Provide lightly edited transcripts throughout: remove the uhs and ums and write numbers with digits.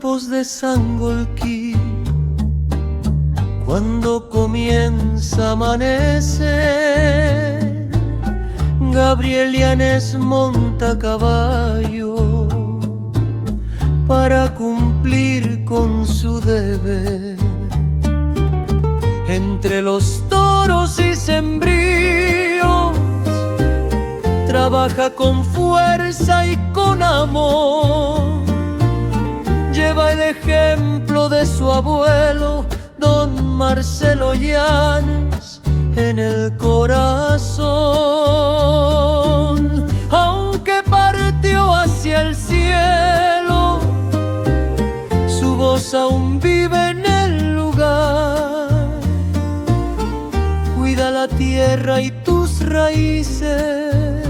campos de Sangolquí, cuando comienza a amanecer, Gabriel Llanes monta a caballo para cumplir con su deber. Entre los toros y sembríos trabaja con fuerza y con amor. Lleva el ejemplo de su abuelo, don Marcelo Llanes, en el corazón. Aunque partió hacia el cielo, su voz aún vive en el lugar. Cuida la tierra y tus raíces,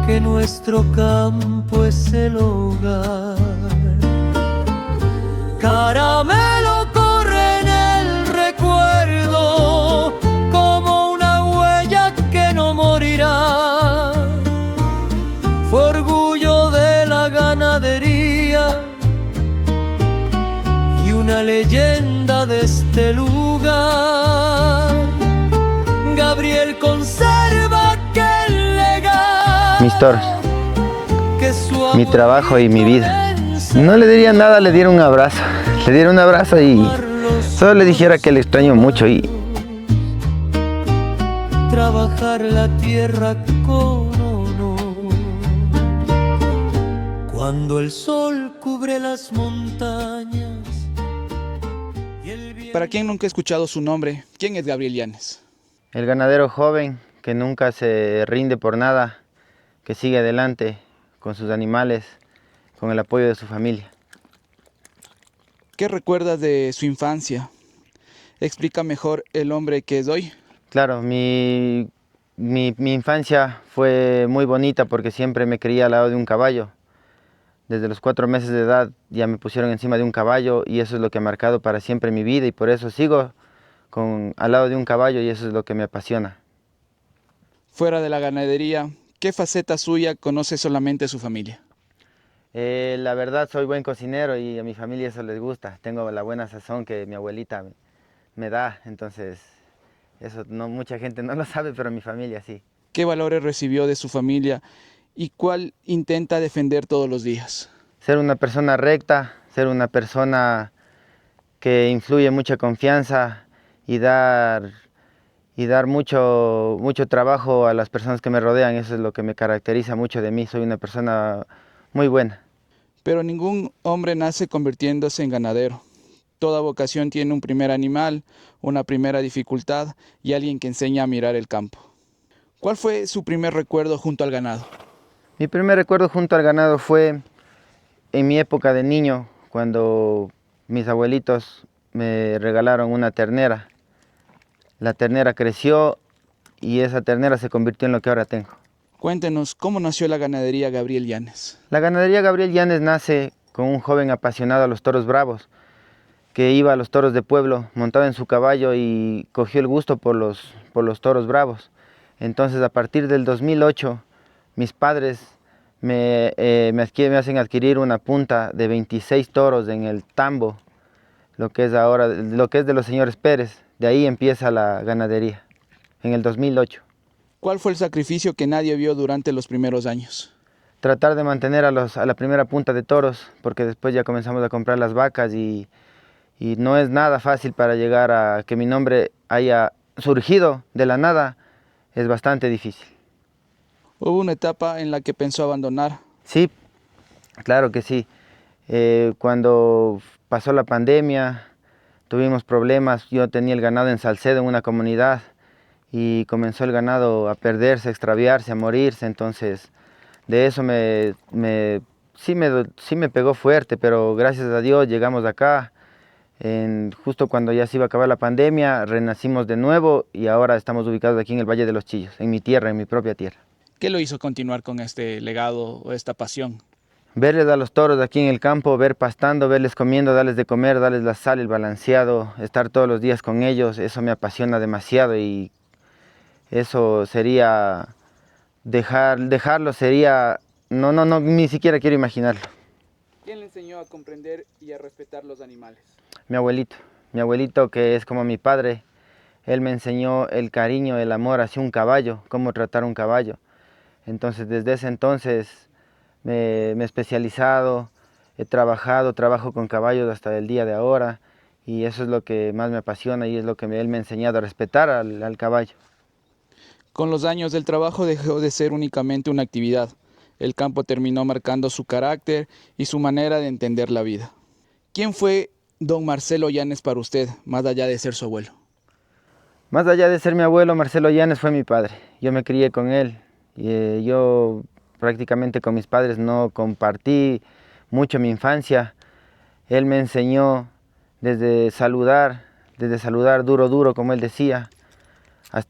que nuestro campo es el hogar. Caramelo corre en el recuerdo como una huella que no morirá. Fue orgullo de la ganadería y una leyenda de este lugar. Gabriel conserva aquel legado, mis toros, mi trabajo y mi vida. No le diría nada, le diera un abrazo. Le diera un abrazo y solo le dijera que le extraño mucho y trabajar la tierra con honor. Cuando el sol cubre las montañas y el viento... Para quien nunca ha escuchado su nombre, ¿quién es Gabriel Llanes? el ganadero joven que nunca se rinde por nada, que sigue adelante con sus animales, con el apoyo de su familia. ¿Qué recuerdas de su infancia? Explica mejor el hombre que es hoy. Claro, mi infancia fue muy bonita porque siempre me crié al lado de un caballo. Desde los 4 meses de edad ya me pusieron encima de un caballo y eso es lo que ha marcado para siempre mi vida y por eso sigo al lado de un caballo y eso es lo que me apasiona. Fuera de la ganadería, ¿qué faceta suya conoce solamente su familia? La verdad soy buen cocinero y a mi familia eso les gusta. Tengo la buena sazón que mi abuelita me da, entonces eso no, mucha gente no lo sabe, pero mi familia sí. ¿Qué valores recibió de su familia y cuál intenta defender todos los días? Ser una persona recta, ser una persona que influye mucha confianza y dar mucho trabajo a las personas que me rodean. Eso es lo que me caracteriza mucho de mí. Soy una persona muy buena. Pero ningún hombre nace convirtiéndose en ganadero. Toda vocación tiene un primer animal, una primera dificultad y alguien que enseña a mirar el campo. ¿Cuál fue su primer recuerdo junto al ganado? Mi primer recuerdo junto al ganado fue en mi época de niño, cuando mis abuelitos me regalaron una ternera. La ternera creció y esa ternera se convirtió en lo que ahora tengo. Cuéntenos, ¿cómo nació la ganadería Gabriel Llanes? La ganadería Gabriel Llanes nace con un joven apasionado a los toros bravos, que iba a los toros de pueblo montado en su caballo y cogió el gusto por los toros bravos. Entonces a partir del 2008 mis padres me hacen adquirir una punta de 26 toros en el Tambo, lo que es de los señores Pérez. De ahí empieza la ganadería, en el 2008. ¿Cuál fue el sacrificio que nadie vio durante los primeros años? Tratar de mantener a la primera punta de toros, porque después ya comenzamos a comprar las vacas y no es nada fácil para llegar a que mi nombre haya surgido de la nada, es bastante difícil. ¿Hubo una etapa en la que pensó abandonar? Sí, claro que sí. Cuando pasó la pandemia, tuvimos problemas. Yo tenía el ganado en Salcedo, en una comunidad, y comenzó el ganado a perderse, a extraviarse, a morirse. Entonces, de eso sí me pegó fuerte, pero gracias a Dios llegamos acá. Justo cuando ya se iba a acabar la pandemia, renacimos de nuevo y ahora estamos ubicados aquí en el Valle de los Chillos, en mi tierra, en mi propia tierra. ¿Qué lo hizo continuar con este legado o esta pasión? Verles a los toros aquí en el campo, ver pastando, verles comiendo, darles de comer, darles la sal, el balanceado, estar todos los días con ellos, eso me apasiona demasiado y eso sería, dejarlo sería, no, ni siquiera quiero imaginarlo. ¿Quién le enseñó a comprender y a respetar los animales? Mi abuelito que es como mi padre, él me enseñó el cariño, el amor hacia un caballo, cómo tratar un caballo. Entonces desde ese entonces me he especializado, trabajo con caballos hasta el día de ahora y eso es lo que más me apasiona y es lo que él me ha enseñado a respetar al caballo. Con los años el trabajo dejó de ser únicamente una actividad. El campo terminó marcando su carácter y su manera de entender la vida. ¿Quién fue don Marcelo Llanes para usted, más allá de ser su abuelo? Más allá de ser mi abuelo, Marcelo Llanes fue mi padre. Yo me crié con él y yo prácticamente con mis padres no compartí mucho mi infancia. Él me enseñó desde saludar duro, duro, como él decía,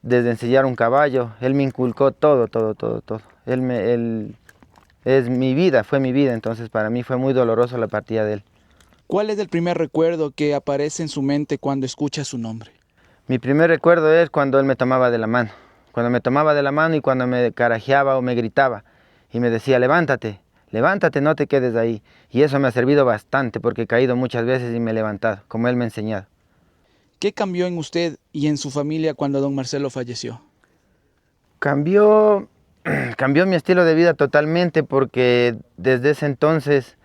desde ensillar un caballo. Él me inculcó todo, todo, todo, todo. Él es mi vida, fue mi vida, entonces para mí fue muy doloroso la partida de él. ¿Cuál es el primer recuerdo que aparece en su mente cuando escucha su nombre? Mi primer recuerdo es cuando él me tomaba de la mano. Cuando me tomaba de la mano y cuando me carajeaba o me gritaba y me decía, levántate, levántate, no te quedes ahí. Y eso me ha servido bastante porque he caído muchas veces y me he levantado, como él me ha enseñado. ¿Qué cambió en usted y en su familia cuando don Marcelo falleció? Cambió, cambió mi estilo de vida totalmente porque desde ese entonces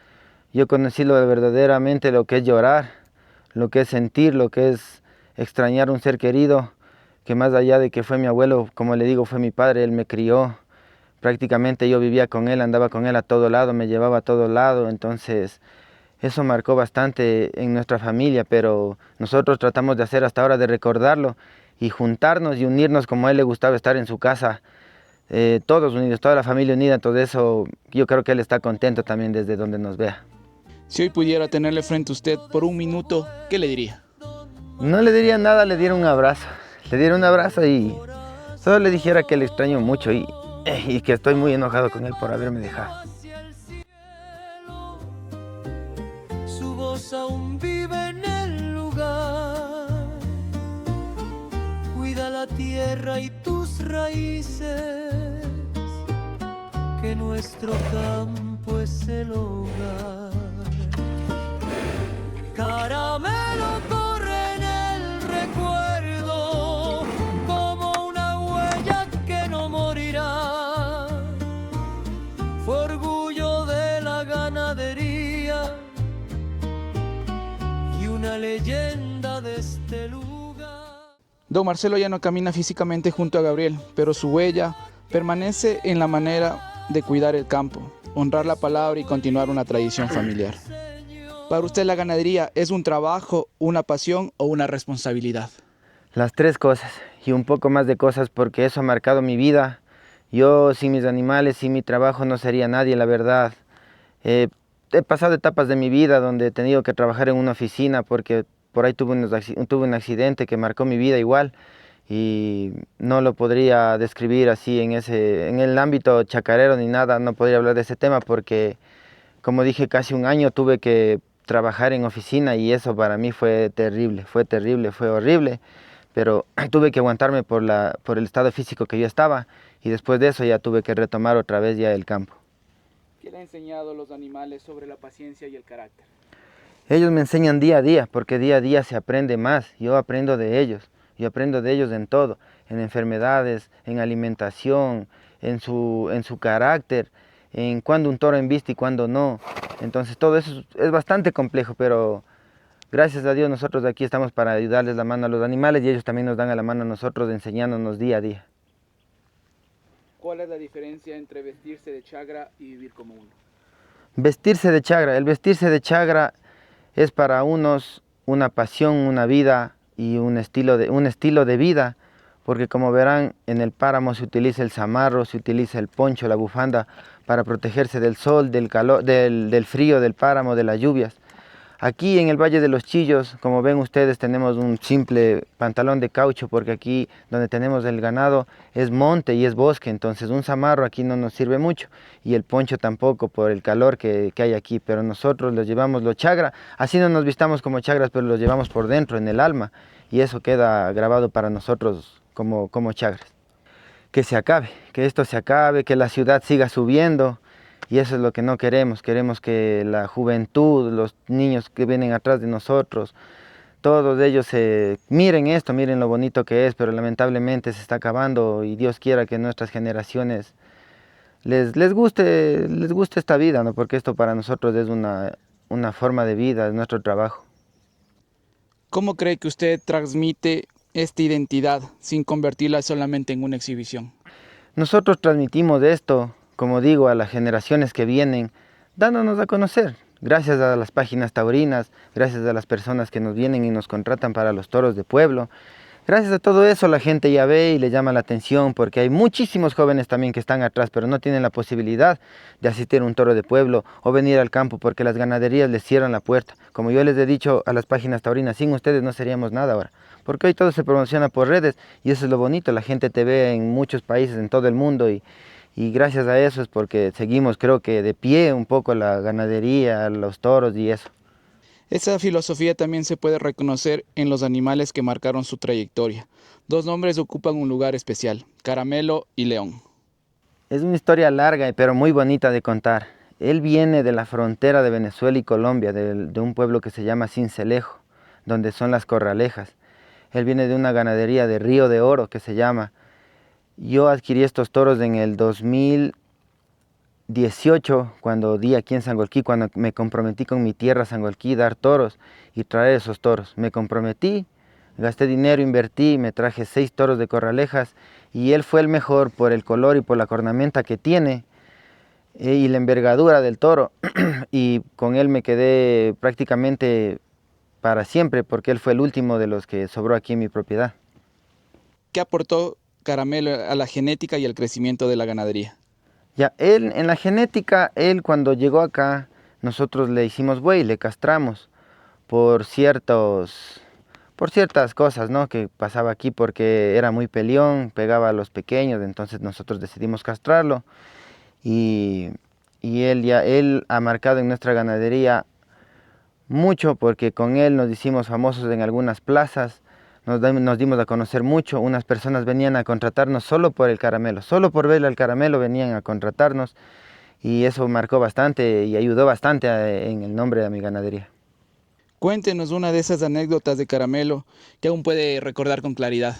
yo conocí verdaderamente lo que es llorar, lo que es sentir, lo que es extrañar un ser querido, que más allá de que fue mi abuelo, como le digo, fue mi padre, él me crió. Prácticamente yo vivía con él, andaba con él a todo lado, me llevaba a todo lado, entonces eso marcó bastante en nuestra familia, pero nosotros tratamos de hacer hasta ahora de recordarlo y juntarnos y unirnos como a él le gustaba estar en su casa, todos unidos, toda la familia unida, entonces eso yo creo que él está contento también desde donde nos vea. Si hoy pudiera tenerle frente a usted por un minuto, ¿qué le diría? No le diría nada, le diera un abrazo. Le diera un abrazo y solo le dijera que le extraño mucho y que estoy muy enojado con él por haberme dejado. Hacia el cielo, su voz aún vive en el lugar. Cuida la tierra y tus raíces, que nuestro campo es el hogar. Caramelo corre en el recuerdo como una huella que no morirá. Fue orgullo de la ganadería y una leyenda de este lugar. Don Marcelo ya no camina físicamente junto a Gabriel, pero su huella permanece en la manera de cuidar el campo, honrar la palabra y continuar una tradición familiar. Para usted la ganadería es un trabajo, una pasión o una responsabilidad. Las tres cosas y un poco más de cosas porque eso ha marcado mi vida. Yo sin mis animales, sin mi trabajo no sería nadie, la verdad. He pasado etapas de mi vida donde he tenido que trabajar en una oficina porque por ahí tuve un accidente que marcó mi vida igual y no lo podría describir así en el ámbito chacarero ni nada, no podría hablar de ese tema porque, como dije, casi un año tuve que trabajar en oficina y eso para mí fue terrible, fue horrible, pero tuve que aguantarme por el estado físico que yo estaba y después de eso ya tuve que retomar otra vez ya el campo. ¿Qué le han enseñado los animales sobre la paciencia y el carácter? Ellos me enseñan día a día, porque día a día se aprende más, yo aprendo de ellos en todo, en enfermedades, en alimentación, en su carácter, en cuándo un toro embiste y cuándo no. Entonces todo eso es bastante complejo, pero gracias a Dios nosotros aquí estamos para ayudarles la mano a los animales y ellos también nos dan a la mano a nosotros enseñándonos día a día. ¿Cuál es la diferencia entre vestirse de chagra y vivir como uno? Vestirse de chagra, el vestirse de chagra es para unos una pasión, una vida y un estilo de vida, porque como verán en el páramo se utiliza el zamarro, se utiliza el poncho, la bufanda para protegerse del sol, del calor, del frío, del páramo, de las lluvias. Aquí en el Valle de los Chillos, como ven ustedes, tenemos un simple pantalón de caucho porque aquí donde tenemos el ganado es monte y es bosque, entonces un zamarro aquí no nos sirve mucho y el poncho tampoco por el calor que hay aquí, pero nosotros los llevamos los chagra, así no nos vistamos como chagras, pero los llevamos por dentro, en el alma, y eso queda grabado para nosotros como chagras. Que se acabe, que esto se acabe, que la ciudad siga subiendo, Y eso es lo que no queremos. Queremos que la juventud, los niños que vienen atrás de nosotros, todos ellos miren esto, miren lo bonito que es, pero lamentablemente se está acabando y Dios quiera que nuestras generaciones les guste esta vida, ¿no? Porque esto para nosotros es una forma de vida, es nuestro trabajo. ¿Cómo cree que usted transmite esta identidad sin convertirla solamente en una exhibición? Nosotros transmitimos esto, como digo, a las generaciones que vienen, dándonos a conocer. Gracias a las páginas taurinas, gracias a las personas que nos vienen y nos contratan para los toros de pueblo. Gracias a todo eso la gente ya ve y le llama la atención porque hay muchísimos jóvenes también que están atrás, pero no tienen la posibilidad de asistir a un toro de pueblo o venir al campo porque las ganaderías les cierran la puerta. Como yo les he dicho a las páginas taurinas, sin ustedes no seríamos nada ahora, porque hoy todo se promociona por redes y eso es lo bonito, la gente te ve en muchos países, en todo el mundo y gracias a eso es porque seguimos, creo que de pie un poco la ganadería, los toros y eso. Esa filosofía también se puede reconocer en los animales que marcaron su trayectoria. Dos nombres ocupan un lugar especial, Caramelo y León. Es una historia larga pero muy bonita de contar. Él viene de la frontera de Venezuela y Colombia, de un pueblo que se llama Sincelejo, donde son las corralejas. Él viene de una ganadería de Río de Oro que se llama. Yo adquirí estos toros en el 2018, cuando di aquí en Sangolquí, cuando me comprometí con mi tierra Sangolquí, dar toros y traer esos toros. Me comprometí, gasté dinero, invertí, me traje 6 toros de corralejas y él fue el mejor por el color y por la cornamenta que tiene y la envergadura del toro y con él me quedé prácticamente para siempre porque él fue el último de los que sobró aquí en mi propiedad. ¿Qué aportó Caramelo a la genética y al crecimiento de la ganadería? Ya, él en la genética, él cuando llegó acá, nosotros le hicimos buey, le castramos por ciertas cosas, ¿no? Que pasaba aquí porque era muy peleón, pegaba a los pequeños, entonces nosotros decidimos castrarlo y, él ha marcado en nuestra ganadería mucho porque con él nos hicimos famosos en algunas plazas, nos dimos a conocer mucho, unas personas venían a contratarnos solo por el caramelo, solo por verle al caramelo venían a contratarnos y eso marcó bastante y ayudó bastante en el nombre de mi ganadería. Cuéntenos una de esas anécdotas de Caramelo que aún puede recordar con claridad.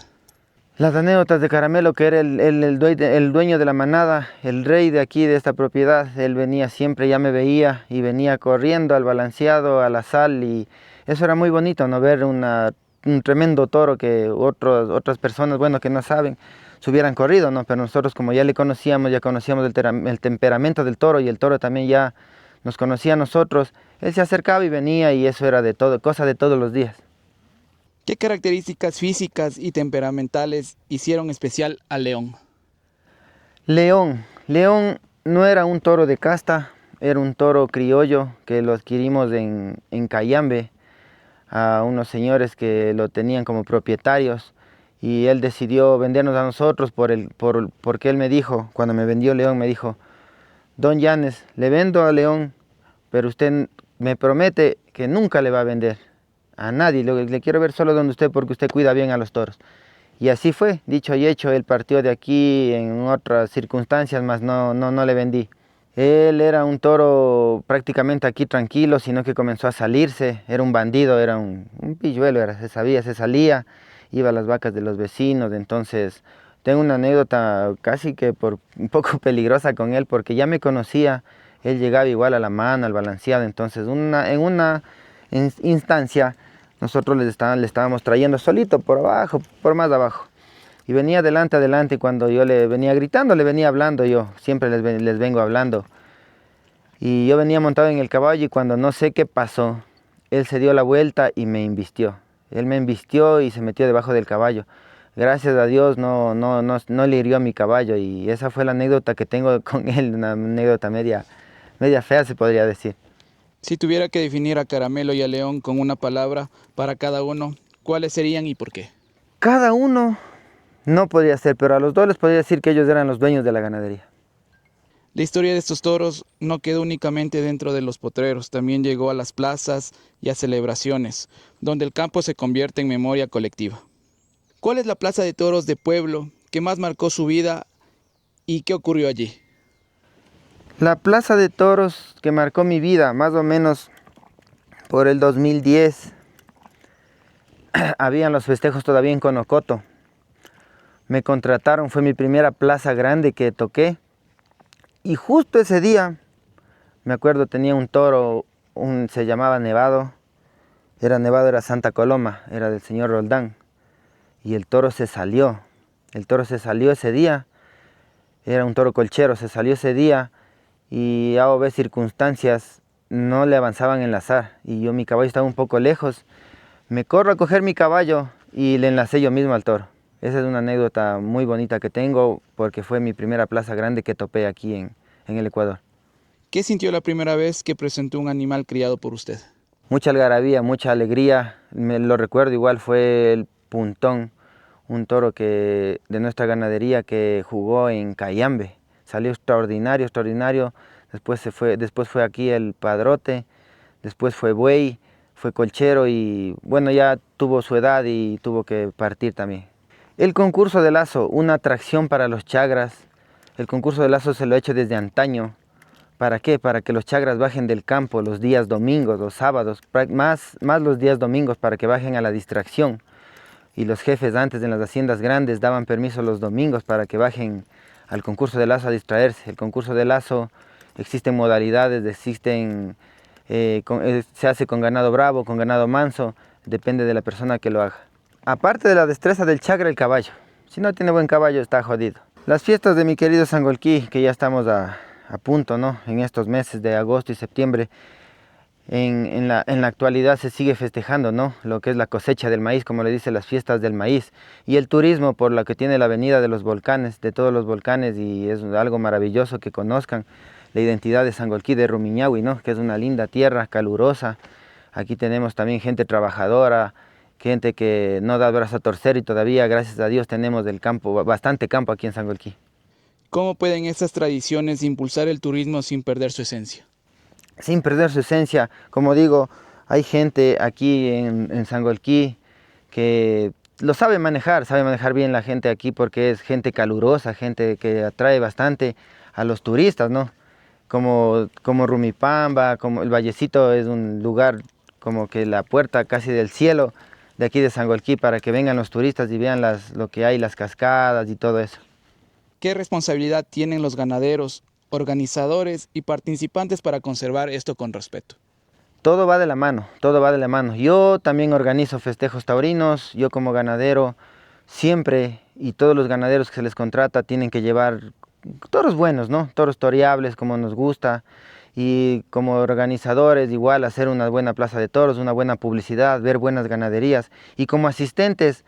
Las anécdotas de Caramelo, que era el dueño de la manada, el rey de aquí, de esta propiedad, él venía siempre, ya me veía y venía corriendo al balanceado, a la sal y eso era muy bonito, ¿no? Ver un tremendo toro que otras personas, bueno, que no saben, se hubieran corrido, ¿no? Pero nosotros como ya le conocíamos, ya conocíamos el temperamento del toro y el toro también ya nos conocía a nosotros, él se acercaba y venía y eso era de todo, cosa de todos los días. ¿Qué características físicas y temperamentales hicieron especial a León? León no era un toro de casta, era un toro criollo que lo adquirimos en Cayambe a unos señores que lo tenían como propietarios y él decidió vendernos a nosotros porque él me dijo, cuando me vendió León, me dijo, Don Yanes, le vendo a León, pero usted me promete que nunca le va a vender a nadie, le quiero ver solo donde usted porque usted cuida bien a los toros. Y así fue, dicho y hecho, él partió de aquí en otras circunstancias, mas no le vendí. Él era un toro prácticamente aquí tranquilo, sino que comenzó a salirse, era un bandido, era un pilluelo, se salía, iba a las vacas de los vecinos, entonces tengo una anécdota casi que un poco peligrosa con él, porque ya me conocía, él llegaba igual a la mano, al balanceado, entonces en una instancia nosotros le estábamos trayendo solito por abajo, por más abajo. Y venía adelante, y cuando yo le venía gritando, le venía hablando yo, siempre les vengo hablando. Y yo venía montado en el caballo y cuando no sé qué pasó, él se dio la vuelta y me embistió. Él me embistió y se metió debajo del caballo. Gracias a Dios no le hirió a mi caballo y esa fue la anécdota que tengo con él, una anécdota media fea se podría decir. Si tuviera que definir a Caramelo y a León con una palabra para cada uno, ¿cuáles serían y por qué? Cada uno no podría ser, pero a los dos les podría decir que ellos eran los dueños de la ganadería. La historia de estos toros no quedó únicamente dentro de los potreros, también llegó a las plazas y a celebraciones, donde el campo se convierte en memoria colectiva. ¿Cuál es la plaza de toros de pueblo que más marcó su vida y qué ocurrió allí? La plaza de toros que marcó mi vida, más o menos por el 2010, habían los festejos todavía en Conocoto. Me contrataron, fue mi primera plaza grande que toqué. Y justo ese día, me acuerdo, tenía un toro, se llamaba Nevado. Era Santa Coloma, era del señor Roldán. Y el toro se salió. El toro se salió ese día. Era un toro colchero, se salió ese día. Y a ver circunstancias no le avanzaban en enlazar. Y mi caballo estaba un poco lejos. Me corro a coger mi caballo y le enlacé yo mismo al toro. Esa es una anécdota muy bonita que tengo porque fue mi primera plaza grande que topé aquí en el Ecuador. ¿Qué sintió la primera vez que presentó un animal criado por usted? Mucha algarabía, mucha alegría. Me lo recuerdo igual, fue el Puntón, un toro de nuestra ganadería que jugó en Cayambe. Salió extraordinario, extraordinario. Después fue aquí el Padrote, después fue Buey, fue colchero y bueno, ya tuvo su edad y tuvo que partir también. El concurso de lazo, una atracción para los chagras. El concurso de lazo se lo he hecho desde antaño. ¿Para qué? Para que los chagras bajen del campo los días domingos, los sábados, más los días domingos para que bajen a la distracción. Y los jefes antes en las haciendas grandes daban permiso los domingos para que bajen al concurso de lazo a distraerse. El concurso de lazo existen modalidades, se hace con ganado bravo, con ganado manso, depende de la persona que lo haga. Aparte de la destreza del chagra, el caballo. Si no tiene buen caballo está jodido. Las fiestas de mi querido Sangolquí, que ya estamos a punto, ¿no? En estos meses de agosto y septiembre, en la actualidad se sigue festejando, ¿no? Lo que es la cosecha del maíz, como le dice, las fiestas del maíz. Y el turismo por lo que tiene la avenida de los volcanes, de todos los volcanes, y es algo maravilloso que conozcan la identidad de Sangolquí, de Rumiñahui, ¿no? Que es una linda tierra, calurosa. Aquí tenemos también gente trabajadora, gente que no da brazo a torcer y todavía, gracias a Dios, tenemos del campo, bastante campo aquí en Sangolquí. ¿Cómo pueden estas tradiciones impulsar el turismo sin perder su esencia? Sin perder su esencia, como digo, hay gente aquí en Sangolquí que lo sabe manejar bien la gente aquí porque es gente calurosa, gente que atrae bastante a los turistas, ¿no? Como Rumipamba, como el Vallecito es un lugar como que la puerta casi del cielo de aquí de Sangolquí para que vengan los turistas y vean lo que hay, las cascadas y todo eso. ¿Qué responsabilidad tienen los ganaderos, organizadores y participantes para conservar esto con respeto? Todo va de la mano, todo va de la mano. Yo también organizo festejos taurinos, yo como ganadero siempre y todos los ganaderos que se les contrata tienen que llevar toros buenos, ¿no? Toros toreables como nos gusta y como organizadores igual hacer una buena plaza de toros, una buena publicidad, ver buenas ganaderías y como asistentes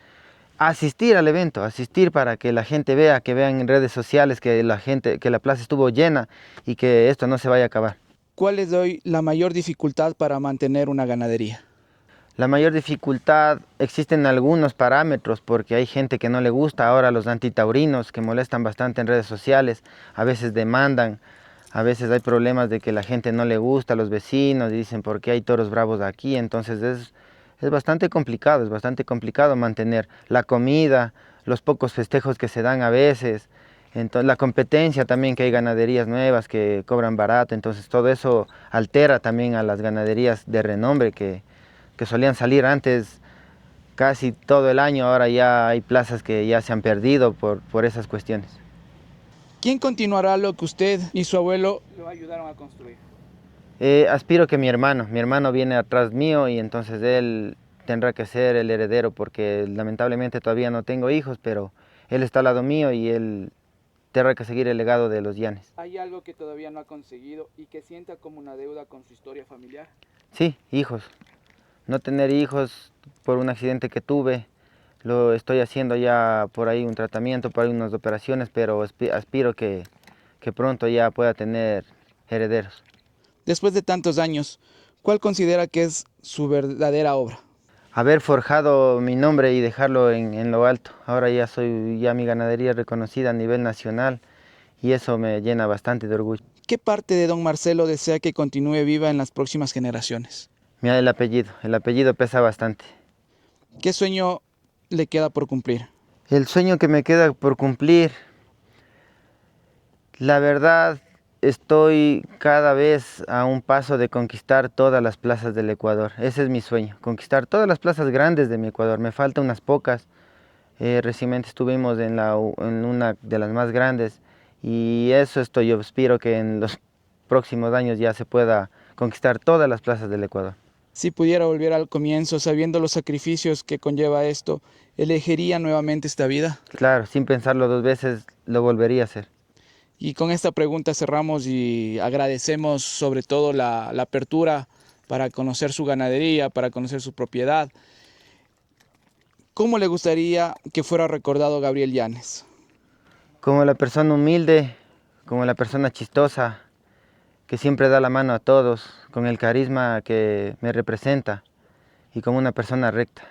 asistir al evento, asistir para que la gente vea, que vean en redes sociales que la plaza estuvo llena y que esto no se vaya a acabar. ¿Cuál es hoy la mayor dificultad para mantener una ganadería? La mayor dificultad existen algunos parámetros porque hay gente que no le gusta, ahora los antitaurinos que molestan bastante en redes sociales, a veces demandan, a veces hay problemas de que la gente no le gusta, los vecinos dicen por qué hay toros bravos aquí, entonces es bastante complicado mantener la comida, los pocos festejos que se dan a veces, entonces, la competencia también, que hay ganaderías nuevas que cobran barato, entonces todo eso altera también a las ganaderías de renombre que solían salir antes casi todo el año, ahora ya hay plazas que ya se han perdido por esas cuestiones. ¿Quién continuará lo que usted y su abuelo lo ayudaron a construir? Aspiro que mi hermano viene atrás mío y entonces él tendrá que ser el heredero porque lamentablemente todavía no tengo hijos, pero él está al lado mío y él tendrá que seguir el legado de los Llanes. ¿Hay algo que todavía no ha conseguido y que sienta como una deuda con su historia familiar? Sí, hijos. No tener hijos por un accidente que tuve, lo estoy haciendo ya por ahí un tratamiento, por ahí unas operaciones, pero aspiro que pronto ya pueda tener herederos. Después de tantos años, ¿cuál considera que es su verdadera obra? Haber forjado mi nombre y dejarlo en lo alto. Ahora ya mi ganadería es reconocida a nivel nacional y eso me llena bastante de orgullo. ¿Qué parte de don Marcelo desea que continúe viva en las próximas generaciones? Mira, el apellido pesa bastante. ¿Qué sueño le queda por cumplir? El sueño que me queda por cumplir, la verdad, estoy cada vez a un paso de conquistar todas las plazas del Ecuador. Ese es mi sueño, conquistar todas las plazas grandes de mi Ecuador. Me faltan unas pocas. Recientemente estuvimos en una de las más grandes y eso estoy. Yo espero que en los próximos años ya se pueda conquistar todas las plazas del Ecuador. Si pudiera volver al comienzo, sabiendo los sacrificios que conlleva esto, ¿elegiría nuevamente esta vida? Claro, sin pensarlo dos veces lo volvería a hacer. Y con esta pregunta cerramos y agradecemos sobre todo la apertura para conocer su ganadería, para conocer su propiedad. ¿Cómo le gustaría que fuera recordado Gabriel Llanes? Como la persona humilde, como la persona chistosa, que siempre da la mano a todos, con el carisma que me representa y como una persona recta.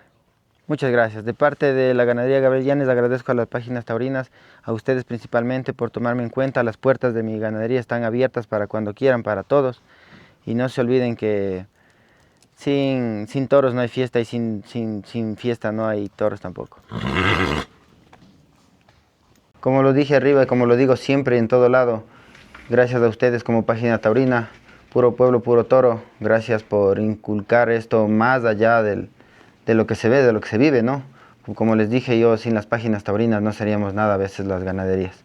Muchas gracias. De parte de la ganadería Gabriel Llanes agradezco a las páginas taurinas, a ustedes principalmente por tomarme en cuenta. Las puertas de mi ganadería están abiertas para cuando quieran, para todos. Y no se olviden que sin toros no hay fiesta y sin fiesta no hay toros tampoco. Como lo dije arriba y como lo digo siempre y en todo lado, gracias a ustedes como página taurina, puro pueblo, puro toro. Gracias por inculcar esto más allá de lo que se ve, de lo que se vive, ¿no? Como les dije yo, sin las páginas taurinas no seríamos nada a veces las ganaderías.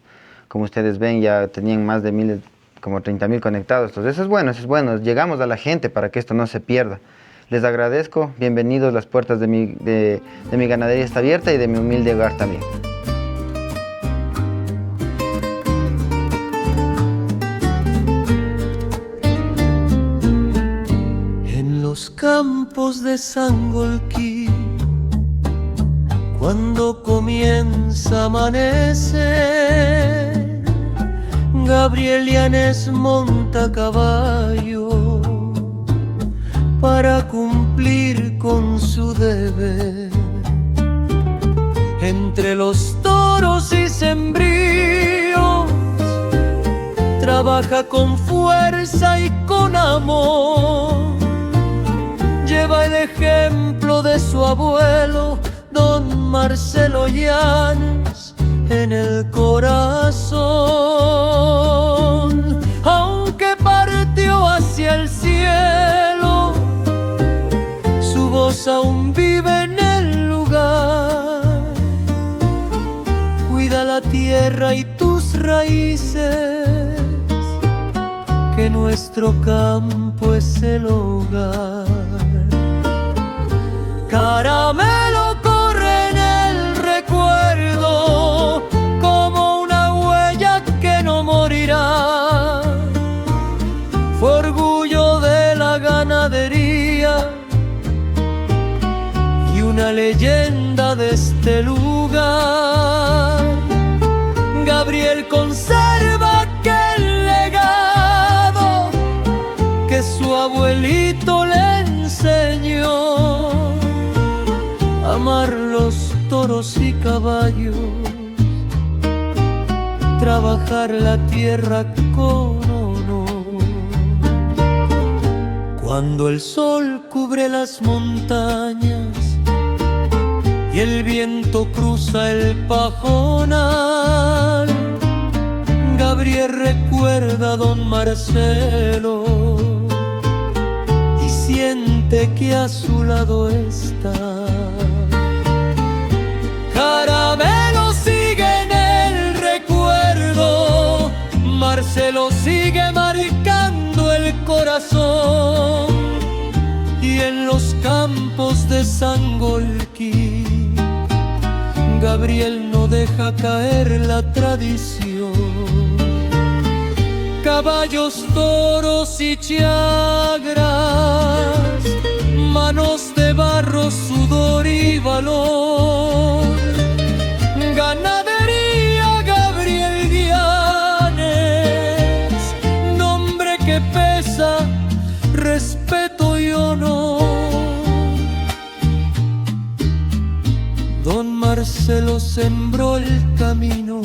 Como ustedes ven, ya tenían más de miles, como 30.000 conectados. Entonces eso es bueno. Llegamos a la gente para que esto no se pierda. Les agradezco, bienvenidos, las puertas de mi ganadería está abierta y de mi humilde hogar también. En los campos de Sangolquí, cuando comienza a amanecer, Gabriel Llanes monta a caballo para cumplir con su deber. Entre los toros y sembríos, trabaja con fuerza y con amor. Lleva el ejemplo de su abuelo, don Marcelo Llanes, en el corazón. Aunque partió hacia el cielo, su voz aún vive en el lugar. Cuida la tierra y tus raíces, que nuestro campo es el hogar. Caramelo corre en el recuerdo como una huella que no morirá. Fue orgullo de la ganadería y una leyenda de este lugar. Gabriel conserva aquel legado que su abuelito le enseñó. Amar los toros y caballos, trabajar la tierra con honor. Cuando el sol cubre las montañas y el viento cruza el pajonal, Gabriel recuerda a don Marcelo y siente que a su lado está. Caramelo sigue en el recuerdo, Marcelo sigue marcando el corazón. Y en los campos de Sangolquí, Gabriel no deja caer la tradición. Caballos, toros y chagras, manos de barro, sudor y valor. Ganadería Gabriel Llanes, nombre que pesa, respeto y honor. Don Marcelo sembró el camino,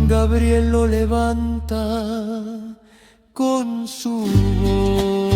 Gabriel lo levanta con su voz.